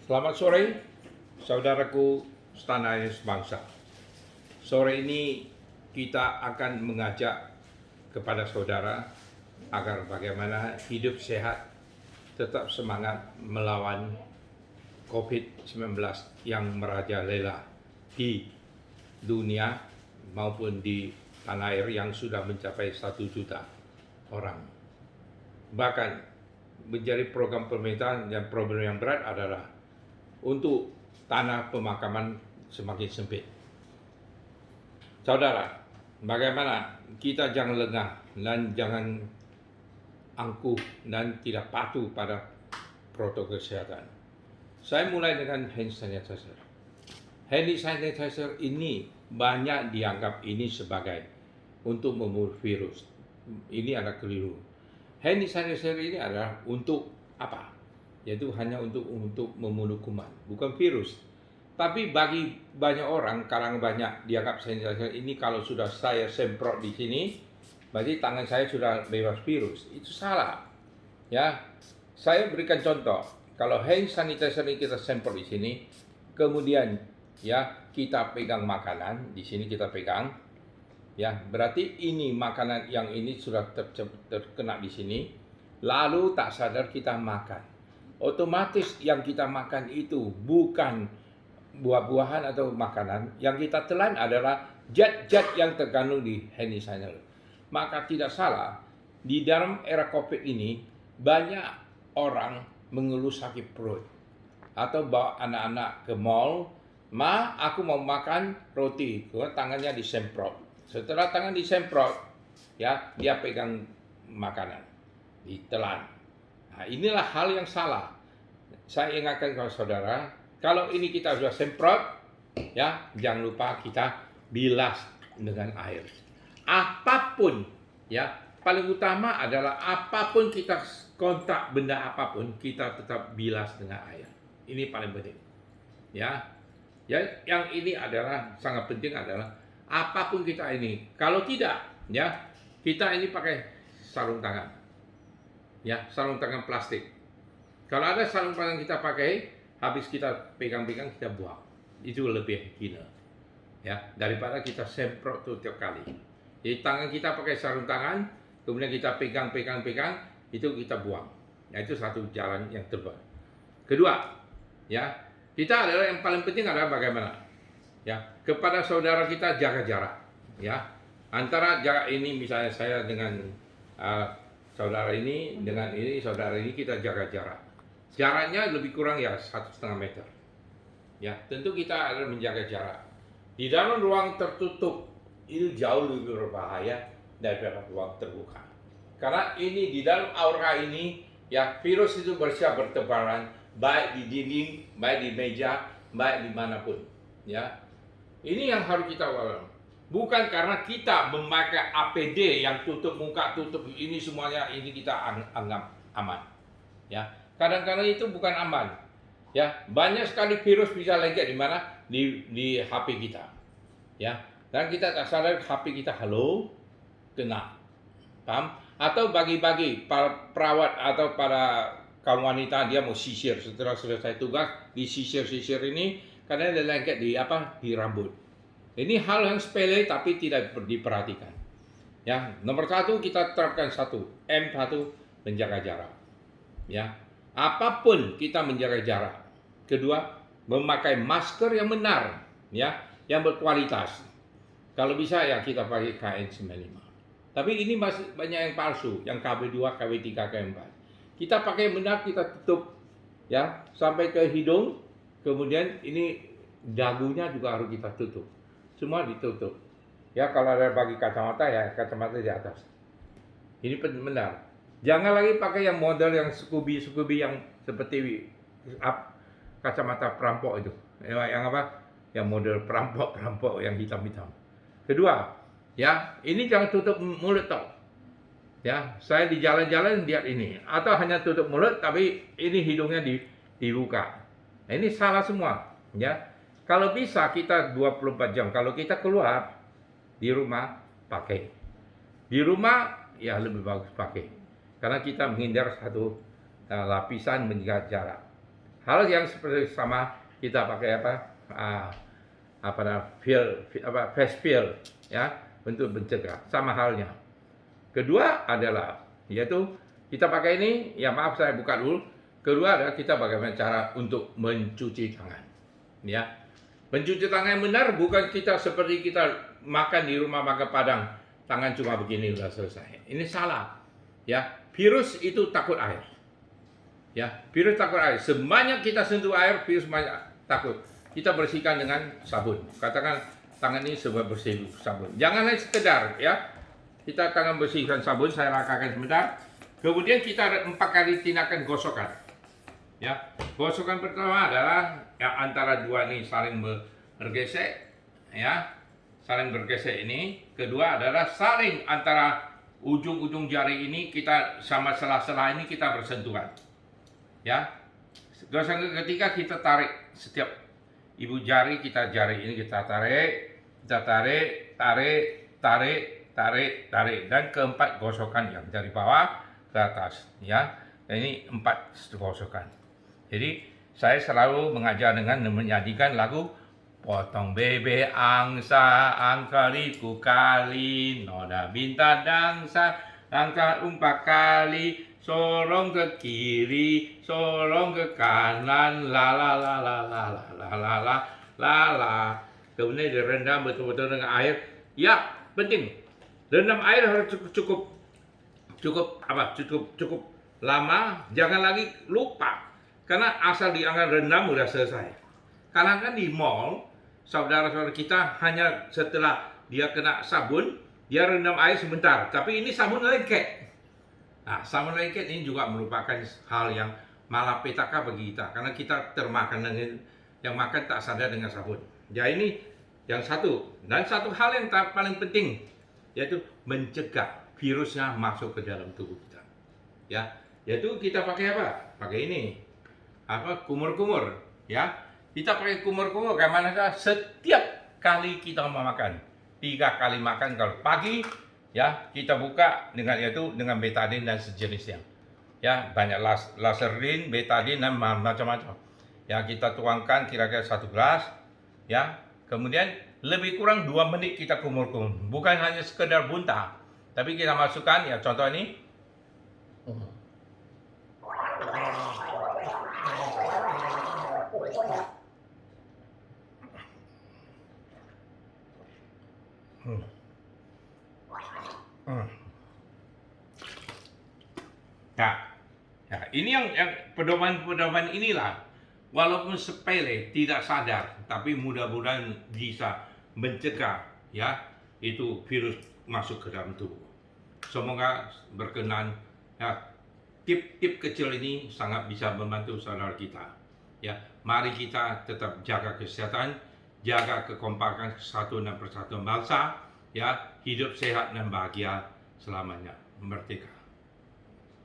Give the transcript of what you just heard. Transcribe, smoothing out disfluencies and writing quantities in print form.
Selamat sore, saudaraku setanah air sebangsa. Sore ini kita akan mengajak kepada saudara agar bagaimana hidup sehat, tetap semangat melawan COVID-19 yang merajalela di dunia maupun di tanah air yang sudah mencapai 1 juta orang. Bahkan menjadi program pemerintahan dan problem yang berat adalah untuk tanah pemakaman semakin sempit. Saudara, bagaimana kita jangan lengah dan jangan angkuh dan tidak patuh pada protokol kesehatan. Saya mulai dengan hand sanitizer. Hand sanitizer ini banyak dianggap ini sebagai untuk membunuh virus. Ini adalah keliru. Hand sanitizer ini adalah untuk apa? Yaitu hanya untuk membunuh kuman, bukan virus. Tapi bagi banyak orang, kalangan banyak dianggap sanitizer ini kalau sudah saya semprot di sini, berarti tangan saya sudah bebas virus. Itu salah. Ya, saya berikan contoh. Kalau hand sanitizer ini kita semprot di sini, kemudian ya kita pegang makanan di sini kita pegang, ya berarti ini makanan yang ini sudah terkena di sini, lalu tak sadar kita makan. Otomatis yang kita makan itu bukan buah-buahan atau makanan, yang kita telan adalah zat-zat yang terkandung di hand sanitizer. Maka tidak salah, di dalam era COVID ini banyak orang mengeluh sakit perut atau bawa anak-anak ke mall, "Ma, aku mau makan roti." Kemudian tangannya disemprot. Setelah tangan disemprot, ya dia pegang makanan, ditelan. Nah, inilah hal yang salah. Saya ingatkan kepada saudara, kalau ini kita sudah semprot, ya jangan lupa kita bilas dengan air. Apapun, ya paling utama adalah apapun kita kontak benda apapun, kita tetap bilas dengan air. Ini paling penting. Ya, yang ini adalah sangat penting adalah apapun kita ini. Kalau tidak, ya kita ini pakai sarung tangan. Ya, sarung tangan plastik. Kalau ada sarung tangan kita pakai, habis kita pegang-pegang kita buang. Itu lebih hina. Ya, daripada kita semprot tuh tiap kali. Jadi tangan kita pakai sarung tangan, kemudian kita pegang, itu kita buang. Nah, itu satu jalan yang terbaik. Kedua, ya, kita adalah yang paling penting adalah bagaimana? Ya, kepada saudara kita jaga jarak. Ya, antara jarak ini misalnya saya dengan saudara ini dengan ini saudara ini kita jaga jarak. Jaraknya lebih kurang ya 1,5 meter. Ya, tentu kita harus menjaga jarak. Di dalam ruang tertutup itu jauh lebih berbahaya daripada ruang terbuka. Karena ini di dalam aura ini ya virus itu bertebaran baik di dinding, baik di meja, baik dimanapun. Ya, ini yang harus kita lakukan. Bukan karena kita memakai APD yang tutup muka, tutup ini semuanya ini kita anggap aman. Ya, kadang-kadang itu bukan aman. Ya, banyak sekali virus bisa lengket di mana di HP kita. Ya, dan kita tak sadar HP kita halo kena. Paham? Atau bagi-bagi para perawat atau para kaum wanita dia mau sisir setelah selesai tugas di sisir ini karena dia lengket di rambut. Ini hal yang sepele tapi tidak diperhatikan. Ya, nomor 1 kita terapkan M1 menjaga jarak. Ya, apapun kita menjaga jarak. Kedua, memakai masker yang benar, ya, yang berkualitas. Kalau bisa ya kita pakai KN95. Tapi ini masih banyak yang palsu, yang KB2, KB3, KB4. Kita pakai benar, kita tutup ya sampai ke hidung, kemudian ini dagunya juga harus kita tutup. Semua ditutup. Ya kalau ada bagi kacamata ya kacamata di atas. Ini benar. Jangan lagi pakai yang model yang Scooby yang seperti kacamata perampok itu. Yang apa? Yang model perampok yang hitam-hitam. Kedua, ya, ini jangan tutup mulut toh. Ya, saya di jalan-jalan lihat ini atau hanya tutup mulut tapi ini hidungnya dibuka. Nah, ini salah semua, ya. Kalau bisa kita 24 jam, kalau kita keluar di rumah pakai. Di rumah ya lebih bagus pakai. Karena kita menghindar satu lapisan menjaga jarak. Hal yang seperti sama kita pakai face shield ya untuk mencegah, sama halnya. Kedua adalah yaitu kita pakai ini, ya maaf saya buka dulu. Kedua adalah kita bagaimana cara untuk mencuci tangan. Ya. Mencuci tangan yang benar bukan kita seperti kita makan di rumah makan Padang, tangan cuma begini udah selesai. Ini salah. Ya, virus itu takut air. Ya, virus takut air. Sebanyak kita sentuh air, virus banyak takut. Kita bersihkan dengan sabun. Katakan tangan ini sebuah bersih sabun. Jangan hanya sekedar ya. Kita tangan bersihkan sabun, saya rakakan sebentar. Kemudian kita 4 kali tindakan gosokan. Ya, gosokan pertama adalah ya antara dua ini saling bergesek, ya, saling bergesek ini. Kedua adalah saling antara ujung-ujung jari ini kita sama sela-sela ini kita bersentuhan. Ya, gosokan ketiga kita tarik setiap ibu jari kita ini kita tarik, tarik, dan keempat gosokan yang dari bawah ke atas, ya. Ini 4 gosokan. Jadi saya selalu mengajar dengan menyanyikan lagu potong bebek angsa angkariku kali noda bintang dangsa angka 4 kali sorong ke kiri sorong ke kanan la la la la la la la la la la la. Kemudian direndam betul-betul dengan air. Ya, penting. Rendam air harus cukup lama, jangan lagi lupa. Karena asal diangkat rendam udah selesai. Karena kan di mall, saudara-saudara kita hanya setelah dia kena sabun, dia rendam air sebentar. Tapi ini sabun lengket. Nah, sabun lengket ini juga merupakan hal yang malapetaka bagi kita. Karena kita termakan dengan yang makan tak sadar dengan sabun. Ya ini yang satu. Dan satu hal yang paling penting, yaitu mencegah virusnya masuk ke dalam tubuh kita. Ya, yaitu kita pakai apa? Pakai ini. Kumur-kumur, ya. Kita pakai kumur-kumur bagaimana setiap kali kita mau makan. 3 kali makan kalau pagi, ya, kita buka dengan betadine dan sejenisnya. Ya, banyak laserin, betadine dan macam-macam. Ya, kita tuangkan kira-kira 1 gelas, ya. Kemudian lebih kurang 2 menit kita kumur-kumur. Bukan hanya sekedar muntah, tapi kita masukkan, ya, contoh ini. Nah, ini yang pedoman inilah, walaupun sepele, tidak sadar, tapi mudah-mudahan bisa mencegah ya itu virus masuk ke dalam tubuh. Semoga berkenan. Ya, tip-tip kecil ini sangat bisa membantu saudara kita. Ya, mari kita tetap jaga kesehatan, jaga kekompakan, kesatuan dan persatuan bangsa. Ya, hidup sehat dan bahagia selamanya. Merdeka.